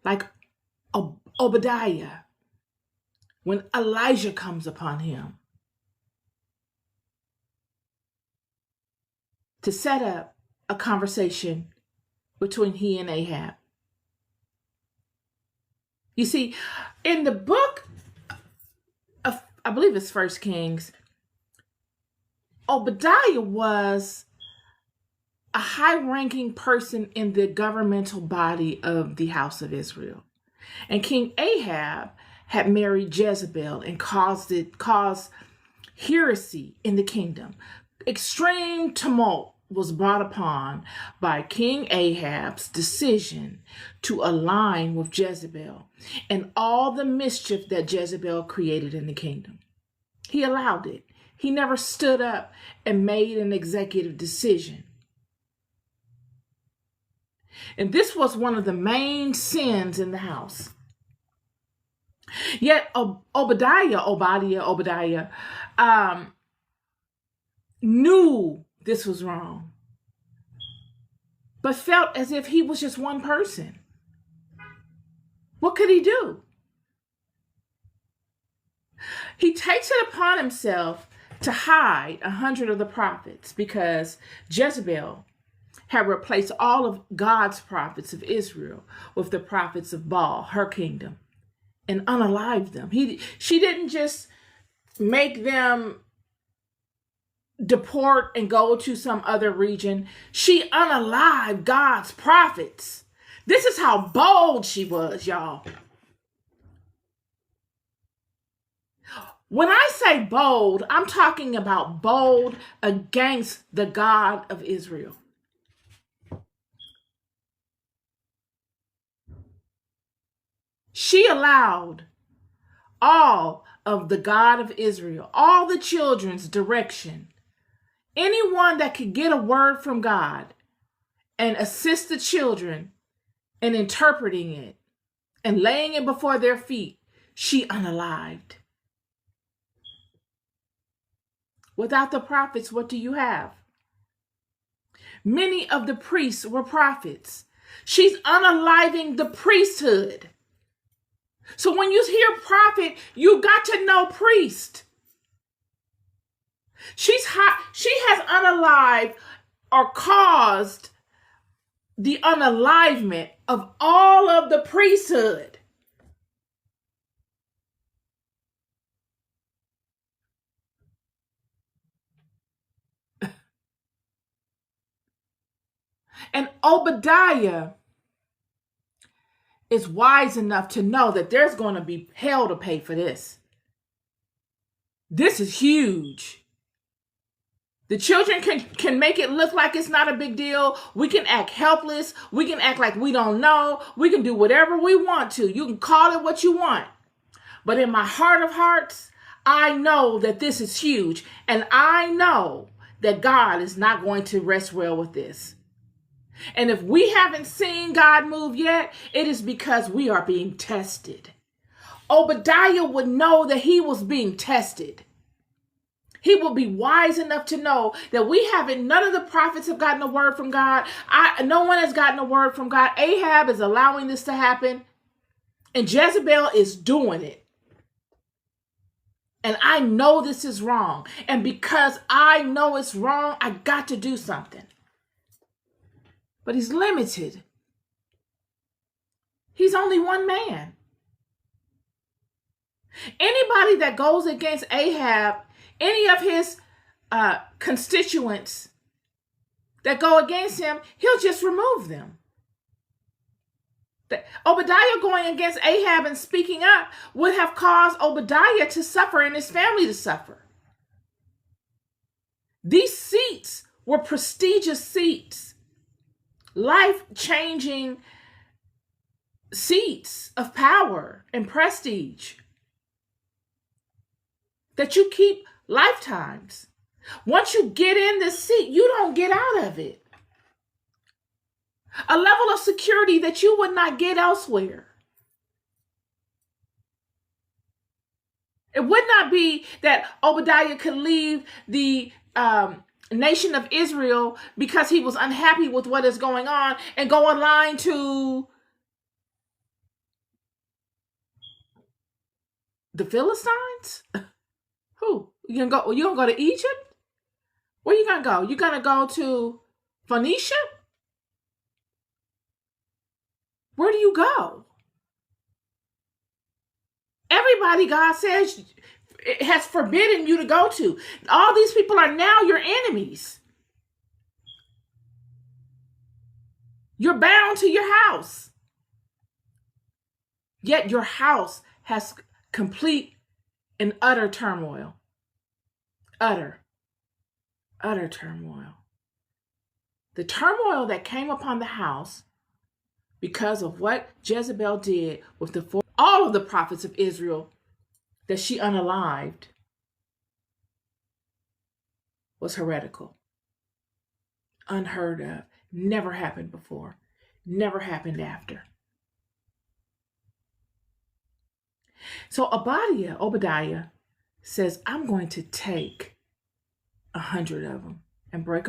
like Obadiah, when Elijah comes upon him to set up a conversation between he and Ahab. You see, in the book of, I believe it's First Kings, Obadiah was a high-ranking person in the governmental body of the house of Israel. And King Ahab had married Jezebel and caused heresy in the kingdom. Extreme tumult was brought upon by King Ahab's decision to align with Jezebel and all the mischief that Jezebel created in the kingdom. He allowed it. He never stood up and made an executive decision. And this was one of the main sins in the house. Yet Obadiah knew this was wrong, but felt as if he was just one person. What could he do? He takes it upon himself to hide 100 of the prophets because Jezebel had replaced all of God's prophets of Israel with the prophets of Baal, her kingdom, and unalived them. She didn't just make them deport and go to some other region. She unalived God's prophets. This is how bold she was, y'all. When I say bold, I'm talking about bold against the God of Israel. She allowed all of the God of Israel, all the children's direction, anyone that could get a word from God and assist the children in interpreting it and laying it before their feet, she unalived. Without the prophets, what do you have? Many of the priests were prophets. She's unaliving the priesthood. So when you hear prophet, you got to know priest. She has unalived or caused the unalivement of all of the priesthood. And Obadiah is wise enough to know that there's going to be hell to pay for this. This is huge. The children can make it look like it's not a big deal. We can act helpless. We can act like we don't know. We can do whatever we want to. You can call it what you want. But in my heart of hearts, I know that this is huge. And I know that God is not going to rest well with this. And if we haven't seen God move yet, it is because we are being tested. Obadiah would know that he was being tested. He will be wise enough to know that none of the prophets have gotten a word from God. No one has gotten a word from God. Ahab is allowing this to happen. And Jezebel is doing it. And I know this is wrong. And because I know it's wrong, I got to do something. But he's limited. He's only one man. Anybody that goes against Ahab, any of his constituents that go against him, he'll just remove them. Obadiah going against Ahab and speaking up would have caused Obadiah to suffer and his family to suffer. These seats were prestigious seats. Life-changing seats of power and prestige that you keep lifetimes. Once you get in the seat, you don't get out of it. A level of security that you would not get elsewhere. It would not be that Obadiah could leave the nation of Israel because he was unhappy with what is going on and go online to The Philistines? Who? You gonna go to Egypt? Where you gonna go? You gonna go to Phoenicia? Where do you go? Everybody God says has forbidden you to go to. All these people are now your enemies. You're bound to your house. Yet your house has complete and utter turmoil. Utter turmoil. The turmoil that came upon the house because of what Jezebel did with all of the prophets of Israel that she unalived was heretical, unheard of, never happened before, never happened after. So Obadiah says, I'm going to take 100 of them and break